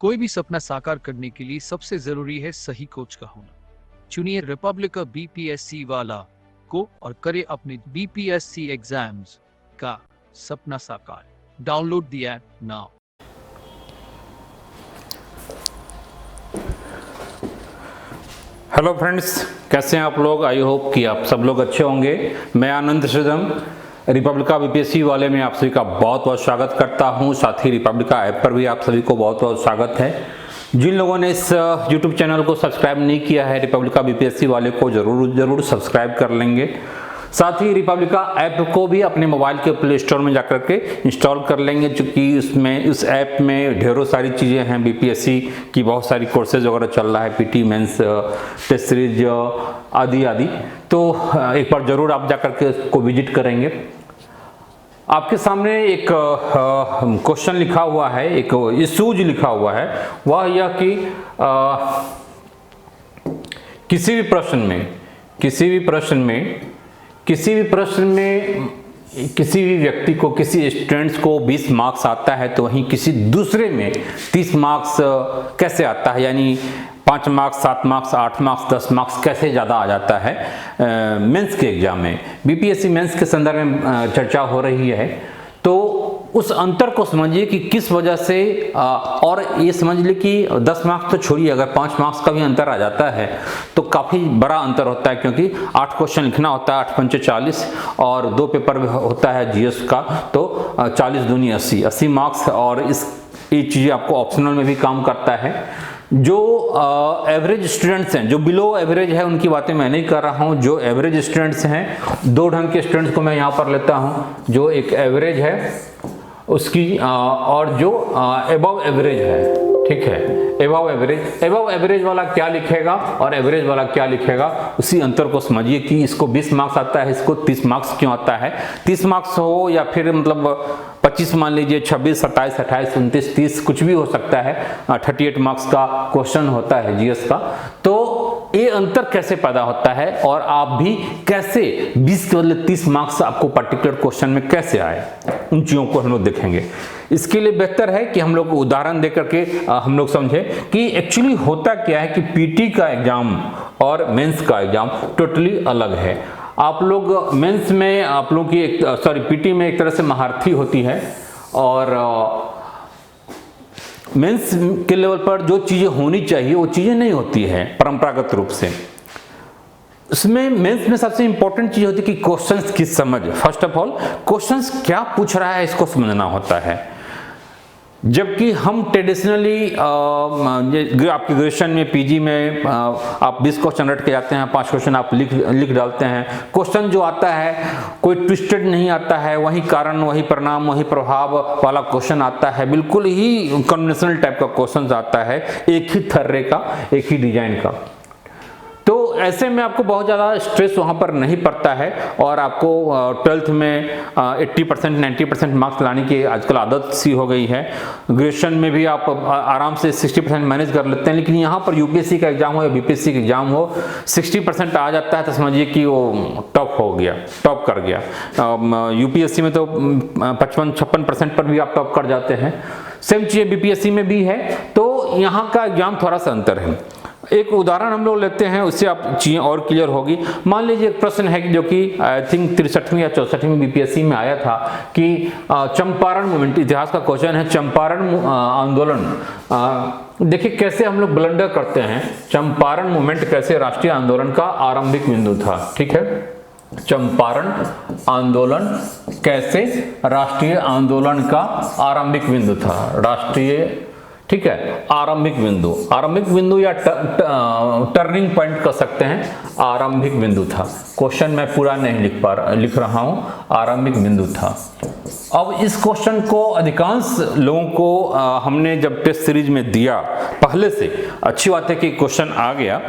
कोई भी सपना साकार करने के लिए सबसे जरूरी है सही कोच का होना। चुनिए रिपब्लिका बीपीएससी वाला को और करे अपने बीपीएससी एग्जाम्स का सपना साकार। Download the app now. Hello friends, कैसे हैं आप लोग। आई होप कि आप सब लोग अच्छे होंगे। मैं आनंद श्रीधम रिपब्लिका बीपीएससी वाले में आप सभी का बहुत बहुत स्वागत करता हूं। साथ ही रिपब्लिका ऐप पर भी आप सभी को बहुत बहुत स्वागत है। जिन लोगों ने इस यूट्यूब चैनल को सब्सक्राइब नहीं किया है, रिपब्लिका बीपीएससी वाले को जरूर सब्सक्राइब कर लेंगे। साथ ही रिपब्लिका ऐप को भी अपने मोबाइल के प्ले स्टोर में जाकर के इंस्टॉल कर लेंगे, क्योंकि उसमें उस ऐप में ढेरों सारी चीज़ें हैं। बीपीएससी की बहुत सारी कोर्सेज वगैरह चल रहा है, पीटी मेंस, टेस्ट सीरीज आदि आदि। तो एक बार जरूर आप जाकर के उसको विजिट करेंगे। आपके सामने एक क्वेश्चन लिखा हुआ है, एक इशूज लिखा हुआ है। वह यह कि किसी भी प्रश्न में किसी भी व्यक्ति को, किसी स्टूडेंट्स को 20 मार्क्स आता है, तो वहीं किसी दूसरे में 30 मार्क्स कैसे आता है, यानी 5 मार्क्स, 7 मार्क्स, 8 मार्क्स, 10 मार्क्स कैसे ज़्यादा आ जाता है मेंस के एग्जाम में। बीपीएससी मेंस के संदर्भ में चर्चा हो रही है। तो उस अंतर को समझिए कि किस वजह से, और ये समझ लीजिए कि 10 मार्क्स तो छोड़िए, अगर 5 मार्क्स का भी अंतर आ जाता है तो काफ़ी बड़ा अंतर होता है, क्योंकि 8 क्वेश्चन लिखना होता है, 8 पंचे 40, और 2 पेपर होता है जीएस का, तो 40 दूनी 80 मार्क्स। और ये चीज़ें आपको ऑप्शनल में भी काम करता है। जो एवरेज स्टूडेंट्स हैं, जो बिलो एवरेज है, उनकी बातें मैं नहीं कर रहा हूं। जो एवरेज स्टूडेंट्स हैं, 2 ढंग के स्टूडेंट्स को मैं यहां पर लेता हूं। जो एक एवरेज है उसकी, और जो एबव एवरेज है, ठीक है। एबव एवरेज वाला क्या लिखेगा और एवरेज वाला क्या लिखेगा, उसी अंतर को समझिए कि इसको 20 मार्क्स आता है, इसको 30 मार्क्स क्यों आता है। 30 मार्क्स हो या फिर मतलब 25 मान लीजिए, 26, 27, 28, 29, 30 कुछ भी हो सकता है। 38 मार्क्स का क्वेश्चन होता है जीएस का। तो ये अंतर कैसे पैदा होता है, और आप भी कैसे 20 के बदले 30 मार्क्स आपको पर्टिकुलर क्वेश्चन में कैसे आए, उन चीज़ों को हम लोग देखेंगे। इसके लिए बेहतर है कि हम लोग उदाहरण देकर के हम लोग समझें कि एक्चुअली होता क्या है कि पीटी का एग्जाम और मेंस का एग्जाम टोटली अलग है। आप लोग मेंस में आप लोग की पीटी में एक तरह से महारथी होती है, और मेंस के लेवल पर जो चीज़ें होनी चाहिए वो चीज़ें नहीं होती है परंपरागत रूप से। उसमें मेंस में सबसे इंपॉर्टेंट चीज होती है कि क्वेश्चंस की समझ। फर्स्ट ऑफ ऑल क्वेश्चंस क्या पूछ रहा है इसको समझना होता है। जबकि हम ट्रेडिशनली आपकी ग्रेजुएशन में, पीजी में आप 20 क्वेश्चन रट के जाते हैं, 5 क्वेश्चन आप लिख डालते हैं। क्वेश्चन जो आता है कोई ट्विस्टेड नहीं आता है, वही कारण, वही परिणाम, वही प्रभाव वाला क्वेश्चन आता है। बिल्कुल ही कन्वेंशनल टाइप का क्वेश्चन आता है, एक ही थर्रे का, एक ही डिजाइन का। तो ऐसे में आपको बहुत ज़्यादा स्ट्रेस वहाँ पर नहीं पड़ता है, और आपको 12th में 80%, 90% मार्क्स लाने की आजकल आदत सी हो गई है। ग्रेजुएशन में भी आप आराम से 60% मैनेज कर लेते हैं। लेकिन यहाँ पर यूपीएससी का एग्जाम हो या बीपीएससी का एग्जाम हो, 60% आ जाता है तो समझिए कि वो टॉप हो गया, टॉप कर गया। यूपीएससी में तो 55-56% पर भी आप टॉप कर जाते हैं। सेम चीज़ बीपीएससी में भी है। तो यहाँ का एग्जाम थोड़ा सा अंतर है। एक उदाहरण हम लोग लेते हैं, उससे आप चीज़ें और क्लियर होगी। मान लीजिए एक प्रश्न है जो कि आई थिंक 63 या 64 बीपीएससी में आया था कि चंपारण मूवमेंट, इतिहास का क्वेश्चन है, चंपारण आंदोलन। देखिए कैसे हम लोग ब्लंडर करते हैं। चंपारण मूवमेंट कैसे राष्ट्रीय आंदोलन का आरंभिक बिंदु था, ठीक है। चंपारण आंदोलन कैसे राष्ट्रीय आंदोलन का आरंभिक बिंदु था, राष्ट्रीय, ठीक है, आरंभिक बिंदु या टर्निंग पॉइंट कर सकते हैं। आरंभिक बिंदु था। क्वेश्चन मैं पूरा नहीं लिख रहा हूं, आरंभिक बिंदु था। अब इस क्वेश्चन को अधिकांश लोगों को हमने जब टेस्ट सीरीज में दिया पहले से, अच्छी बात है कि क्वेश्चन आ गया,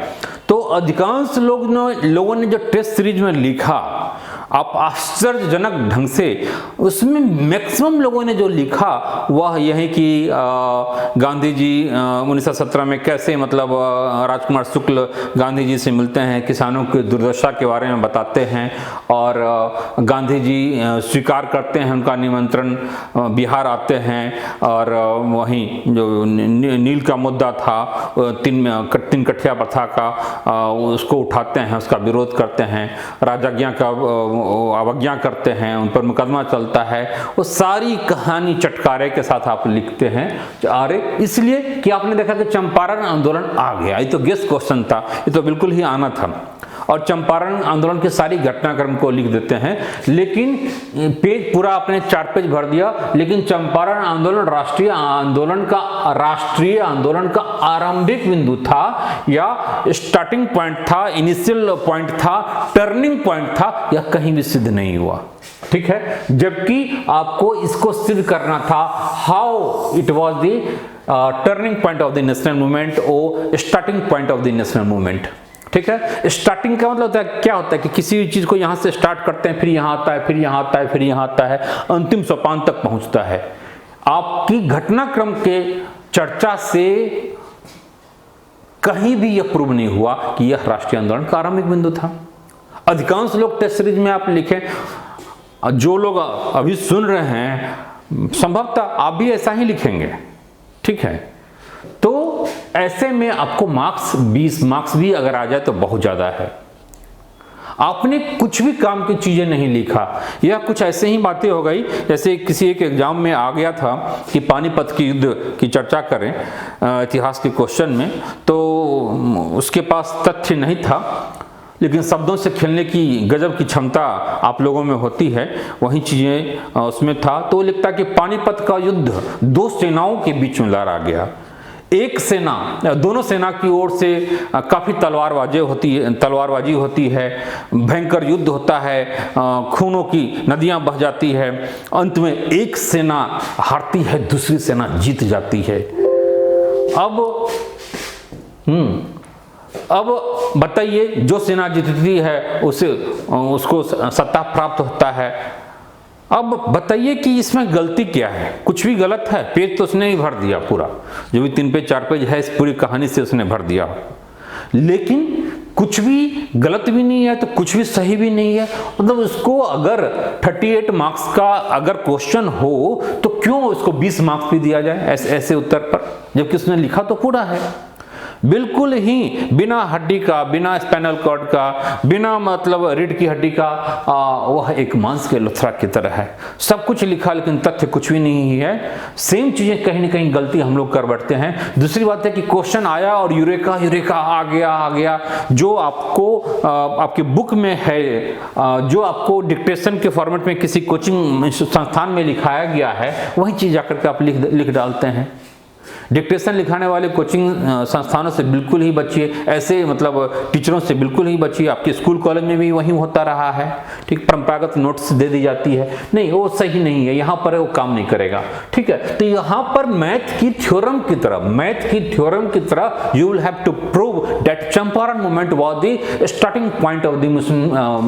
तो अधिकांश लोगों ने जो टेस्ट सीरीज में लिखा, आप आश्चर्यजनक ढंग से उसमें मैक्सिमम लोगों ने जो लिखा वह यही कि गांधी जी 1917 में कैसे मतलब राजकुमार शुक्ल गांधी जी से मिलते हैं, किसानों की दुर्दशा के बारे में बताते हैं और गांधी जी स्वीकार करते हैं उनका निमंत्रण, बिहार आते हैं और वहीं जो नील का मुद्दा था, तीन कठिया प्रथा का, उसको उठाते हैं, उसका विरोध करते हैं, राजाज्ञा का अवज्ञा करते हैं, उन पर मुकदमा चलता है। वो सारी कहानी चटकारे के साथ आप लिखते हैं। अरे इसलिए कि आपने देखा कि चंपारण आंदोलन आ गया, ये तो गेस क्वेश्चन था, ये तो बिल्कुल ही आना था और चंपारण आंदोलन की सारी घटनाक्रम को लिख देते हैं। लेकिन पेज पूरा आपने 4 पेज भर दिया, लेकिन चंपारण आंदोलन राष्ट्रीय आंदोलन का आरंभिक बिंदु था या स्टार्टिंग पॉइंट था, इनिशियल पॉइंट था, टर्निंग पॉइंट था, यह कहीं भी सिद्ध नहीं हुआ। ठीक है, जबकि आपको इसको सिद्ध करना था how it was the turning point of the national movement और starting point of the national movement. ठीक है, स्टार्टिंग का मतलब होता है क्या होता है कि किसी भी चीज को यहां से स्टार्ट करते हैं, फिर यहां आता है, फिर यहां आता है, फिर यहां आता है, अंतिम सोपान तक पहुंचता है। आपकी घटनाक्रम के चर्चा से कहीं भी यह प्रूव नहीं हुआ कि यह राष्ट्रीय आंदोलन का आरंभिक बिंदु था। अधिकांश लोग टेस्ट सीरीज में आप लिखें, जो लोग अभी सुन रहे हैं संभवतः आप भी ऐसा ही लिखेंगे। ठीक है, तो ऐसे में आपको मार्क्स 20 मार्क्स भी अगर आ जाए तो बहुत ज्यादा है। आपने कुछ भी काम की चीजें नहीं लिखा, यह कुछ ऐसे ही बातें हो गई जैसे किसी एक एग्जाम में आ गया था कि पानीपत की युद्ध की चर्चा करें इतिहास के क्वेश्चन में, तो उसके पास तथ्य नहीं था लेकिन शब्दों से खेलने की गजब की क्षमता आप लोगों में होती है, वही चीजें उसमें था। तो लिखता कि पानीपत का युद्ध 2 सेनाओं के बीच में लड़ा गया। एक सेना, दोनों सेना की ओर से काफी तलवारबाजी होती है, भयंकर युद्ध होता है, खूनों की नदियां बह जाती है, अंत में एक सेना हारती है, दूसरी सेना जीत जाती है। अब बताइए, जो सेना जीतती है उसको सत्ता प्राप्त होता है। अब बताइए कि इसमें गलती क्या है? कुछ भी गलत है? पेज तो उसने ही भर दिया पूरा, जो भी 3 पेज 4 पेज है इस पूरी कहानी से उसने भर दिया, लेकिन कुछ भी गलत भी नहीं है तो कुछ भी सही भी नहीं है। मतलब उसको अगर 38 मार्क्स का अगर क्वेश्चन हो तो क्यों उसको 20 मार्क्स भी दिया जाए ऐसे उत्तर पर, जबकि उसने लिखा तो पूरा है। बिल्कुल ही बिना हड्डी का, बिना स्पाइनल कॉर्ड का, बिना मतलब रीढ़ की हड्डी का, वह एक मांस के लुथरा की तरह है। सब कुछ लिखा लेकिन तथ्य कुछ भी नहीं है। सेम चीजें कहीं ना कहीं गलती हम लोग कर बैठते हैं। दूसरी बात है कि क्वेश्चन आया और यूरेका आ गया। जो आपको आपकी बुक में है, जो आपको डिक्टेशन के फॉर्मेट में किसी कोचिंग संस्थान में लिखाया गया है, वही चीज आकर के आप लिख डालते हैं। डिक्टेशन लिखाने वाले कोचिंग संस्थानों से बिल्कुल ही बचिए, ऐसे मतलब टीचरों से बिल्कुल ही बचिए। आपके स्कूल कॉलेज में भी वही होता रहा है। ठीक, परंपरागत नोट्स दे दी जाती है, नहीं वो सही नहीं है, यहाँ पर वो काम नहीं करेगा। ठीक है, तो यहाँ पर मैथ की थ्योरम की तरह you will have to prove that Champaran movement was the starting point of the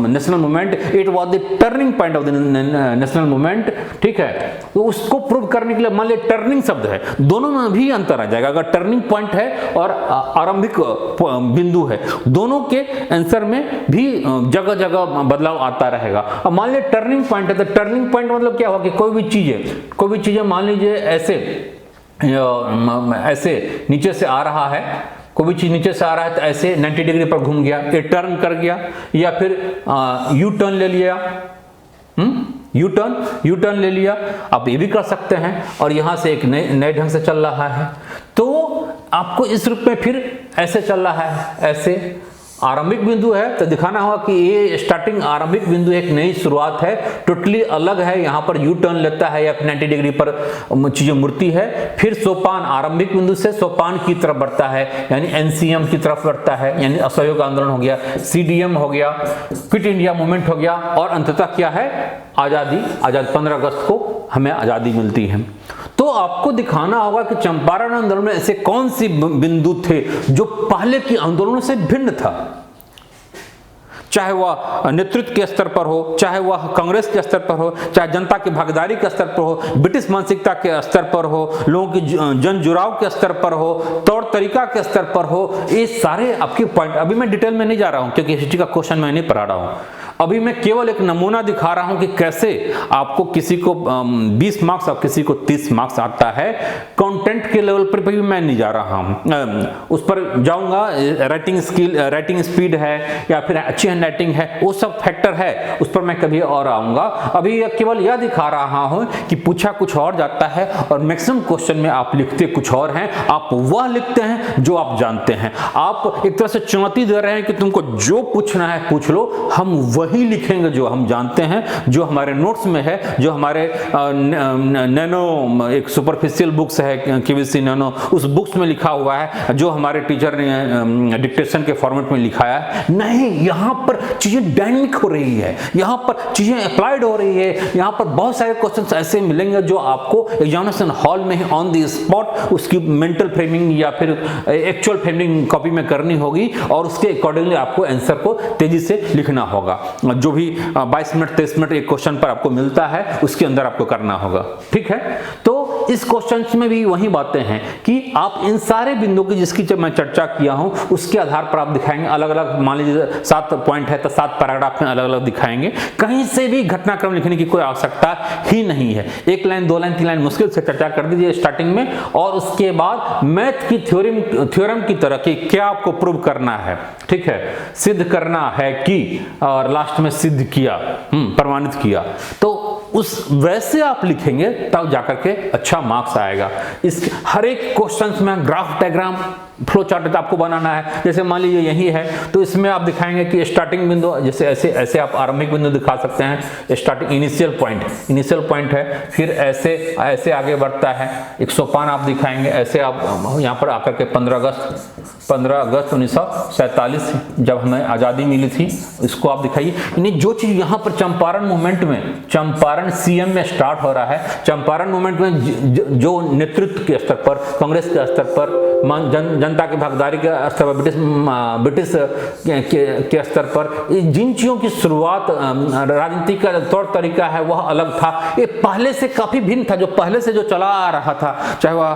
national movement, it was the turning point of the national movement. ठीक है, तो उसको प्रूव करने के लिए मान लिया टर्निंग शब्द है, दोनों में भी अंतर आ जाएगा। अगर टर्निंग पॉइंट है और आरंभिक बिंदु है, दोनों के आंसर में भी जगह जगह बदलाव आता रहेगा। अब मान लीजिए टर्निंग पॉइंट है, तो टर्निंग पॉइंट मतलब क्या होगा कि कोई भी चीजें मान लीजिए ऐसे नीचे से आ रहा है, कोई भी चीज नीचे से आ रहा है तो ऐसे 90 डिग्री पर घूम गया, ये टर्न कर गया, या फिर यू टर्न ले लिया, यू टर्न ले लिया, आप ये भी कर सकते हैं। और यहां से एक नए ढंग से चल रहा है, तो आपको इस रूप में फिर ऐसे चल रहा है, ऐसे आरंभिक बिंदु है तो दिखाना होगा कि ये स्टार्टिंग आरंभिक बिंदु एक नई शुरुआत है, टोटली अलग है। यहाँ पर यू टर्न लेता है या 90 डिग्री पर चीजें मुड़ती है, फिर सोपान आरंभिक बिंदु से सोपान की तरफ बढ़ता है, यानी एनसीएम की तरफ बढ़ता है, यानी असहयोग आंदोलन हो गया, सीडीएम हो गया, क्विट इंडिया मूवमेंट हो गया, और अंततः क्या है, आजादी। 15 अगस्त को हमें आजादी मिलती है। तो आपको दिखाना होगा कि चंपारण आंदोलन में ऐसे कौन सी बिंदु थे जो पहले की आंदोलनों से भिन्न था। चाहे वह नेतृत्व के स्तर पर हो, चाहे वह कांग्रेस के स्तर पर हो, चाहे जनता की भागीदारी के स्तर पर हो, ब्रिटिश मानसिकता के स्तर पर हो, लोगों की जन जुड़ाव के स्तर पर हो, तौर तरीका के स्तर पर हो, ये सारे आपके पॉइंट। अभी मैं डिटेल में नहीं जा रहा हूं क्योंकि हिस्ट्री का क्वेश्चन मैं नहीं पढ़ा रहा हूं, अभी मैं केवल एक नमूना दिखा रहा हूं कि कैसे आपको किसी को 20 मार्क्स और किसी को 30 मार्क्स आता है। कंटेंट के लेवल पर भी मैं नहीं जा रहा हूं, उस पर जाऊंगा। राइटिंग स्किल, राइटिंग स्पीड है या फिर अच्छी हैंड राइटिंग है, वो सब फैक्टर है, उस पर मैं कभी और आऊंगा। अभी केवल यह दिखा रहा हूं कि पूछा कुछ और जाता है और मैक्सिमम क्वेश्चन में आप लिखते कुछ और हैं, आप वह लिखते हैं जो आप जानते हैं। आप एक तरह से चुनौती दे रहे हैं कि तुमको जो पूछना है पूछ लो, हम वही लिखेंगे जो हम जानते हैं, जो हमारे नोट्स में है, जो हमारे नैनो एक सुपरफिशियल बुक्स है केबीसी नैनो, उस बुक्स में लिखा हुआ है, जो हमारे टीचर ने डिक्टेशन के फॉर्मेट में लिखाया है। नहीं, यहाँ पर चीजें डायनेमिक हो रही है, यहाँ पर चीजें अप्लाइड हो रही है, यहाँ पर बहुत सारे क्वेश्चंस ऐसे मिलेंगे जो आपको एग्जामिनेशन हॉल में ही ऑन द स्पॉट उसकी मेंटल फ्रेमिंग या फिर एक्चुअल फ्रेमिंग कॉपी में करनी होगी और उसके अकॉर्डिंगली आपको आंसर को तेजी से लिखना होगा। जो भी 22 मिनट 23 मिनट एक क्वेश्चन पर आपको मिलता है उसके अंदर आपको करना होगा, ठीक है। तो इस क्वेश्चन में भी वही बातें हैं कि आप इन सारे बिंदुओं की जिसकी जब मैं चर्चा किया हूं उसके आधार पर आप दिखाएंगे अलग अलग। मान लीजिए 7 पॉइंट है तो 7 पैराग्राफ में अलग अलग दिखाएंगे। कहीं से भी घटनाक्रम लिखने की कोई आवश्यकता ही नहीं है। 1 लाइन 2 लाइन 3 लाइन मुश्किल से चर्चा कर दीजिए स्टार्टिंग में, और उसके बाद मैथ की थ्योरम की तरह कि क्या आपको प्रूव करना है, ठीक है, सिद्ध करना है कि, और लास्ट में सिद्ध किया, प्रमाणित किया, तो उस वैसे आप लिखेंगे तब जाकर के अच्छा मार्क्स आएगा। इस हर एक क्वेश्चन में ग्राफ डायग्राम फ्लो चार्ट आपको बनाना है। जैसे मान लीजिए यही है तो इसमें आप दिखाएंगे कि स्टार्टिंग बिंदु, जैसे ऐसे आप आरंभिक बिंदु दिखा सकते हैं, स्टार्टिंग इनिशियल पॉइंट है, फिर ऐसे आगे बढ़ता है, एक सोपान आप दिखाएंगे। ऐसे आप यहाँ पर आकर के 15 अगस्त 1947 जब हमें आज़ादी मिली थी इसको आप दिखाइए। यानी जो चीज़ यहाँ पर चंपारण मूवमेंट में, चंपारण सीएम में स्टार्ट हो रहा है, चंपारण मूवमेंट में जो नेतृत्व के स्तर पर, कांग्रेस के स्तर पर, जनता की भागीदारी के स्तर पर, ब्रिटिश के स्तर पर, जिन चीज़ों की शुरुआत राजनीति का तौर तरीका है वह अलग था। ये पहले से काफ़ी भिन्न था, जो पहले से जो चला आ रहा था, चाहे वह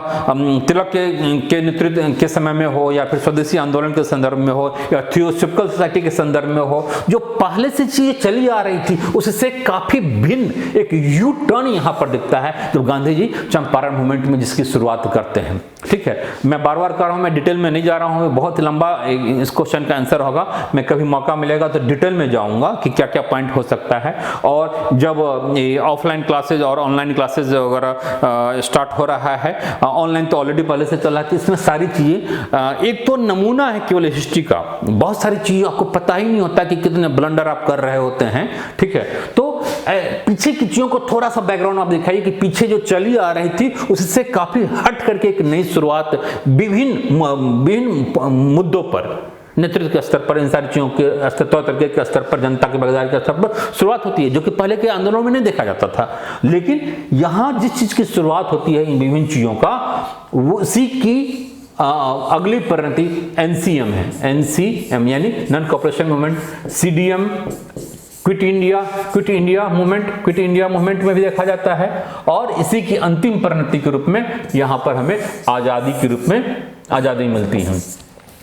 तिलक के नेतृत्व के समय में हो या फिर स्वदेशी आंदोलन के संदर्भ में हो या थियोसॉफिकल सोसाइटी के संदर्भ में हो, जो पहले से चीजें चली आ रही थी उससे काफी भिन्न एक यू टर्न यहाँ पर दिखता है जब गांधी जी चंपारण मूवमेंट में जिसकी शुरुआत करते हैं, ठीक है। मैं बार बार कर रहा हूँ, मैं डिटेल में नहीं जा रहा हूँ, बहुत लंबा इस क्वेश्चन का आंसर होगा। मैं कभी मौका मिलेगा तो डिटेल में जाऊंगा कि क्या क्या पॉइंट हो सकता है। और जब ऑफलाइन क्लासेज और ऑनलाइन क्लासेज वगैरह स्टार्ट हो रहा है, ऑनलाइन तो ऑलरेडी पहले से चला है, इसमें सारी चीजें, एक तो नमूना है केवल हिस्ट्री का, बहुत सारी चीजें आपको पता ही नहीं होता कि कितने ब्लंडर आप कर रहे होते हैं, ठीक है। तो पीछे की चीजों को थोड़ा सा बैकग्राउंड आप दिखाइए कि पीछे जो चली आ रही थी उससे काफी हट करके एक नई शुरुआत विभिन्न मुद्दों पर, नेतृत्व के स्तर पर, इन सारी चीजों के स्तर, तौर तरीके के स्तर पर, जनता की भागीदारी के स्तर पर शुरुआत होती है, जो कि पहले के आंदोलनों में नहीं देखा जाता था। लेकिन यहाँ जिस चीज की शुरुआत होती है इन विभिन्न चीजों का, वो उसी की अगली परिणति एनसीएम है। एनसीएम यानी non cooperation movement, CDM quit India movement में भी देखा जाता है, और इसी की अंतिम परिणति के रूप में यहाँ पर हमें आजादी के रूप में आजादी मिलती है,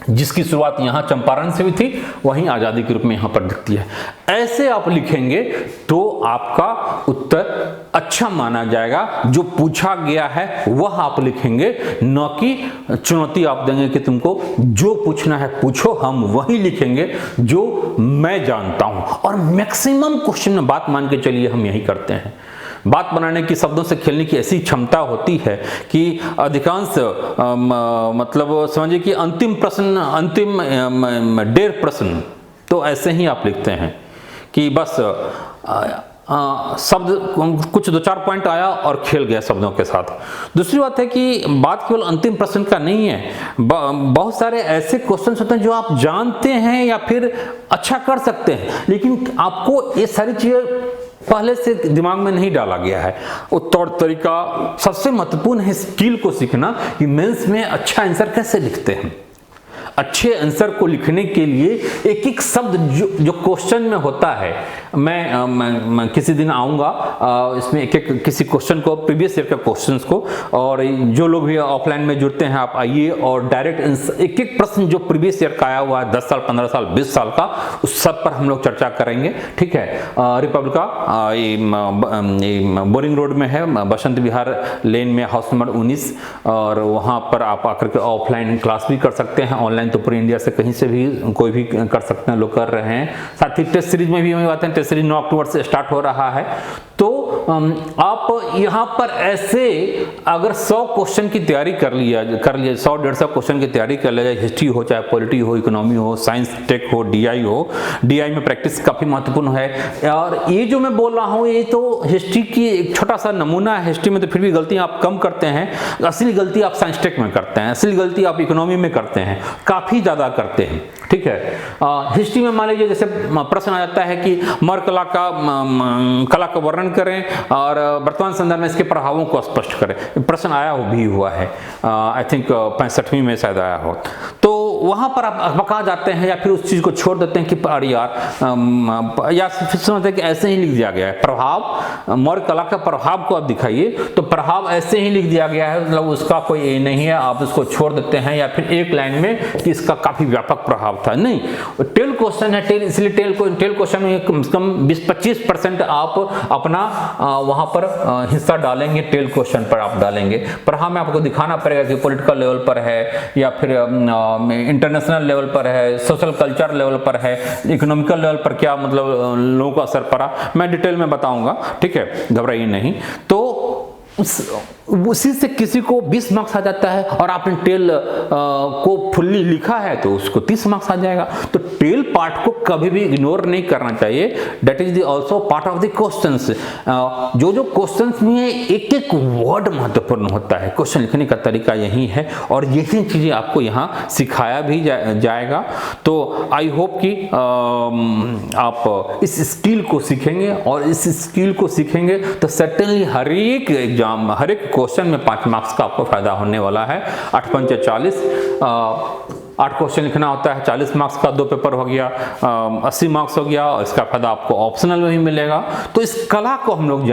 जिसकी शुरुआत यहाँ चंपारण से हुई थी, वहीं आजादी के रूप में यहाँ पर दिखती है। ऐसे आप लिखेंगे तो आपका उत्तर अच्छा माना जाएगा। जो पूछा गया है वह आप लिखेंगे, न कि चुनौती आप देंगे कि तुमको जो पूछना है पूछो, हम वही लिखेंगे जो मैं जानता हूं। और मैक्सिमम क्वेश्चन में बात मान के चलिए हम यही करते हैं। बात बनाने की, शब्दों से खेलने की ऐसी क्षमता होती है कि अधिकांश मतलब समझिए कि अंतिम प्रश्न, अंतिम 1.5 प्रश्न तो ऐसे ही आप लिखते हैं कि बस शब्द कुछ 2-4 पॉइंट आया और खेल गया शब्दों के साथ। दूसरी बात है कि बात केवल अंतिम प्रश्न का नहीं है, बहुत सारे ऐसे क्वेश्चन होते हैं जो आप जानते हैं या फिर अच्छा कर सकते हैं, लेकिन आपको ये सारी चीजें पहले से दिमाग में नहीं डाला गया है। वो तौर तरीका सबसे महत्वपूर्ण है, स्किल को सीखना कि मेंस में अच्छा आंसर कैसे लिखते हैं। अच्छे आंसर को लिखने के लिए एक एक शब्द जो क्वेश्चन में होता है, मैं किसी दिन आऊँगा इसमें एक एक किसी क्वेश्चन को, प्रीवियस ईयर के क्वेश्चंस को, और जो लोग भी ऑफलाइन में जुड़ते हैं आप आइए और डायरेक्ट एक एक प्रश्न जो प्रीवियस ईयर का आया हुआ है 10 साल 15 साल 20 साल का, उस सब पर हम लोग चर्चा करेंगे। ठीक है, रिपब्लिका बोरिंग रोड में है, बसंत विहार लेन में, हाउस नंबर 19, और वहाँ पर आप आकर के ऑफलाइन क्लास भी कर सकते हैं, ऑनलाइन तो पूरी इंडिया से कहीं से भी कोई भी कर सकते हैं, लोग कर रहे हैं। साथ ही टेस्ट सीरीज में भी हमें बात है, टेस्ट सीरीज 9 अक्टूबर से स्टार्ट हो रहा है। तो आप यहाँ पर ऐसे अगर 100 क्वेश्चन की तैयारी कर लिया 100-150 क्वेश्चन की तैयारी कर लिया, हिस्ट्री हो, चाहे पॉलिटी हो, इकोनॉमी हो, साइंस टेक हो, डीआई हो, डीआई में प्रैक्टिस काफ़ी महत्वपूर्ण है। और ये जो मैं बोल रहा हूँ ये तो हिस्ट्री की एक छोटा सा नमूना है, हिस्ट्री में तो फिर भी गलतियाँ आप कम करते हैं, असली गलती आप साइंस टेक में करते हैं, असली गलती आप इकोनॉमी में करते हैं, काफ़ी ज़्यादा करते हैं। ठीक है, हिस्ट्री में मान लीजिए जैसे प्रश्न आ जाता है कि मौर्य कला का वर्णन करें और वर्तमान संदर्भ में इसके प्रभावों को स्पष्ट करें, प्रश्न आया भी हुआ है, आई थिंक 65वीं में शायद आया हो। तो वहां पर आप बका जाते हैं या फिर उस चीज को छोड़ देते हैं कि अरे यार, या फिर समझते हैं कि ऐसे ही लिख दिया गया है प्रभाव, मौर्य कला का प्रभाव को आप दिखाइए, तो प्रभाव ऐसे ही लिख दिया गया है, मतलब उसका कोई ये नहीं है, आप उसको छोड़ देते हैं, या फिर एक लाइन में कि इसका काफी व्यापक प्रभाव था। नहीं, टेल क्वेश्चन है, टेल, इसलिए टेल क्वेश्चन में कम से कम 20-25% आप अपना वहां पर हिस्सा डालेंगे, टेल क्वेश्चन पर आप डालेंगे। प्रभाव में आपको दिखाना पड़ेगा कि पॉलिटिकल लेवल पर है या फिर इंटरनेशनल लेवल पर है, सोशल कल्चर लेवल पर है, इकोनॉमिकल लेवल पर क्या मतलब लोगों का असर पड़ा, मैं डिटेल में बताऊंगा। ठीक है, घबराइए नहीं। तो उसी से किसी को 20 मार्क्स आ जाता है, और आपने टेल को फुल्ली लिखा है तो उसको 30 मार्क्स आ जाएगा। तो टेल पार्ट को कभी भी इग्नोर नहीं करना चाहिए, that is also part of the questions. जो क्वेश्चंस में एक एक वर्ड महत्वपूर्ण होता है, क्वेश्चन लिखने का तरीका यही है, और यही चीजें आपको यहाँ सिखाया भी जाएगा। तो आई होप कि आप इस स्किल को सीखेंगे, और इस स्किल को सीखेंगे तो सर्टेनली हर एक एग्जाम, हर एक क्वेश्चन में 5 मार्क्स का आपको फायदा होने वाला है। 8 पंच 40, 8 क्वेश्चन लिखना होता है, 40 मार्क्स का 2 पेपर हो गया, 80 मार्क्स हो गया, और इसका फायदा आपको ऑप्शनल में भी मिलेगा। तो इस कला को हम लोग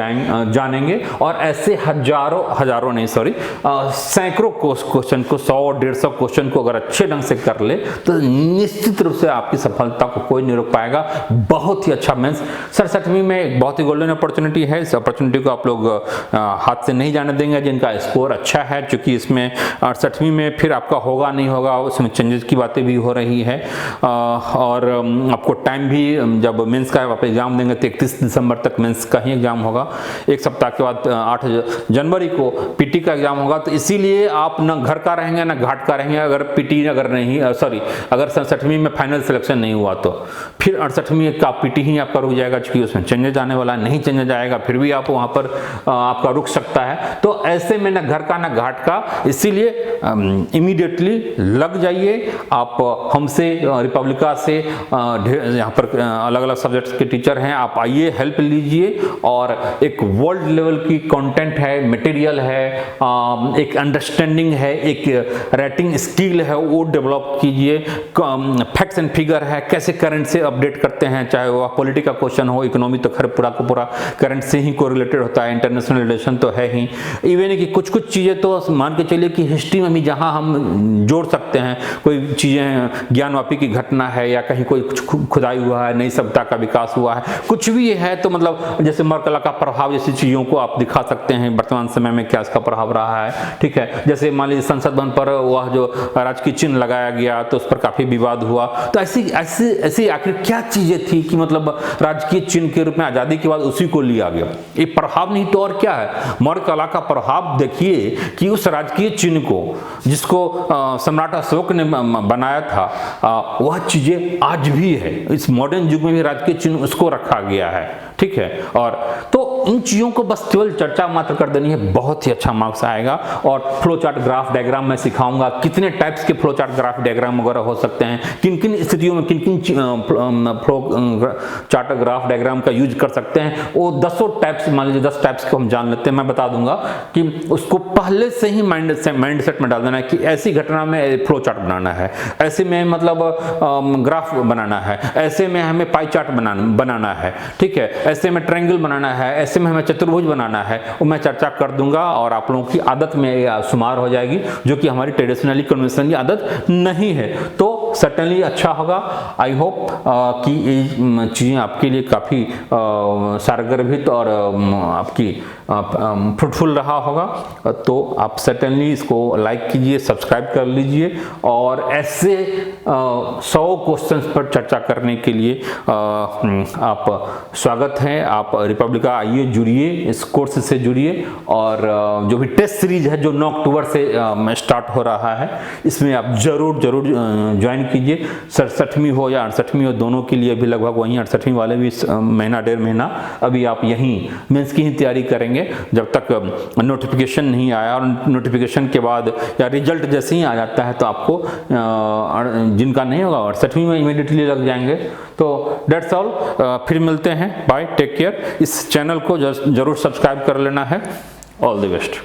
जानेंगे, और ऐसे हजारों नहीं सॉरी सैकड़ों क्वेश्चन को, 100-150 क्वेश्चन को अगर अच्छे ढंग से कर ले तो निश्चित रूप से आपकी सफलता को कोई नहीं रोक पाएगा। बहुत ही अच्छा मेंस 67वीं में एक बहुत ही गोल्डन अपॉर्चुनिटी है, इस अपॉर्चुनिटी को आप लोग हाथ से नहीं जाने देंगे जिनका स्कोर अच्छा है, क्योंकि इसमें 68वीं में फिर आपका होगा नहीं होगा, उसमें चेंजेस की बातें भी हो रही है। और आपको टाइम भी, जब मेंस का आप एग्जाम देंगे तो 31 दिसंबर तक मेंस का ही एग्जाम होगा, एक सप्ताह के बाद 8 जनवरी को पीटी का एग्जाम होगा। तो इसीलिए आप ना घर का रहेंगे ना घाट का रहेंगे, अगर पीटी अगर 67वीं में फाइनल सिलेक्शन नहीं हुआ तो फिर 68वीं का पीटी ही आपका रुक जाएगा, क्योंकि उसमें चेंजेस आने वाला नहीं, चेंजेस आएगा फिर भी आप वहां पर आपका रुक सकता है। तो ऐसे में ना घर का ना घाट का, इसीलिए इमीडिएटली लग जाइए। आप हमसे, रिपब्लिका से, यहाँ पर अलग अलग सब्जेक्ट्स के टीचर हैं, आप आइए, हेल्प लीजिए, और एक वर्ल्ड लेवल की कंटेंट है, मटेरियल है, एक अंडरस्टैंडिंग है, एक राइटिंग स्किल है, वो डेवलप कीजिए। फैक्ट्स एंड फिगर है, कैसे करंट से अपडेट करते हैं, चाहे वो पॉलिटी का क्वेश्चन हो, इकोनॉमी तो खैर पूरा का पूरा करंट से ही कोरिलेटेड होता है, इंटरनेशनल रिलेशन तो है ही, इवन कि कुछ चीजें तो मान के चलिए कि हिस्ट्री में भी जहां हम जोड़ सकते हैं, कोई चीजें ज्ञानवापी की घटना है, या कहीं कोई खुदाई हुआ है, नई सभ्यता का विकास हुआ है, कुछ भी है, तो मतलब जैसे मौर्य कला का प्रभाव जैसी चीजों को आप दिखा सकते हैं, वर्तमान समय में क्या इसका प्रभाव रहा है। ठीक है, जैसे मान लीजिए संसद भवन पर वह जो राजकीय चिन्ह लगाया गया तो उस पर काफी विवाद हुआ, तो ऐसी आखिर क्या चीजें थी कि मतलब राजकीय चिन्ह के रूप में आजादी के बाद उसी को लिया गया, ये प्रभाव नहीं तो और क्या है। मौर्य कला का प्रभाव देखिए कि उस राजकीय चिन्ह को, जिसको सम्राट अशोक ने बनाया था, वह चीजें आज भी है, इस मॉडर्न युग में भी राजकीय चिन्ह उसको रखा गया है। ठीक है, और तो इन चीज़ों को बस केवल चर्चा मात्र कर देनी है, बहुत ही अच्छा मार्क्स आएगा। और फ्लो चार्ट ग्राफ डायग्राम मैं सिखाऊंगा, कितने टाइप्स के फ्लो चार्ट ग्राफ डायग्राम वगैरह हो सकते हैं, किन किन स्थितियों में किन किन फ्लो चार्ट ग्राफ डायग्राम का यूज कर सकते हैं। वो 10 टाइप्स, मान लीजिए 10 टाइप्स को हम जान लेते हैं, मैं बता दूंगा कि उसको पहले से ही माइंडसेट में डाल देना है कि ऐसी घटना में फ्लो चार्ट बनाना है, ऐसे में मतलब ग्राफ बनाना है, ऐसे में हमें पाई चार्ट बनाना है, ठीक है, ऐसे में ट्रायंगल बनाना है, ऐसे में हमें चतुर्भुज बनाना है, वो मैं चर्चा कर दूंगा और आप लोगों की आदत में शुमार हो जाएगी, जो कि हमारी ट्रेडिशनली कन्वेंशनली आदत नहीं है। तो सर्टेनली अच्छा होगा। आई होप कि ये चीज़ें आपके लिए काफ़ी सारगर्भित और आपकी फ्रूटफुल रहा होगा। तो आप सर्टेनली इसको लाइक कीजिए, सब्सक्राइब कर लीजिए और ऐसे 100 क्वेश्चंस पर चर्चा करने के लिए आप स्वागत है। आप रिपब्लिका आइए, जुड़िए, इस कोर्स से जुड़िए और जो भी टेस्ट सीरीज है जो 9 अक्टूबर से स्टार्ट हो रहा है, इसमें आप जरूर ज्वाइन कीजिए। 67वीं हो या 68वीं हो, दोनों के लिए भी लगभग वहीं 68वीं वाले भी महीना 1.5 महीना अभी आप यहीं मेंस की ही तैयारी करेंगे जब तक नोटिफिकेशन नहीं आया। और नोटिफिकेशन के बाद या रिजल्ट जैसे ही आ जाता है तो आपको जिनका नहीं होगा 68वीं में इमीडिएटली लग जाएंगे। तो दैट्स ऑल, फिर मिलते हैं, बाय, टेक केयर। इस चैनल को जरूर सब्सक्राइब कर लेना है। All the best.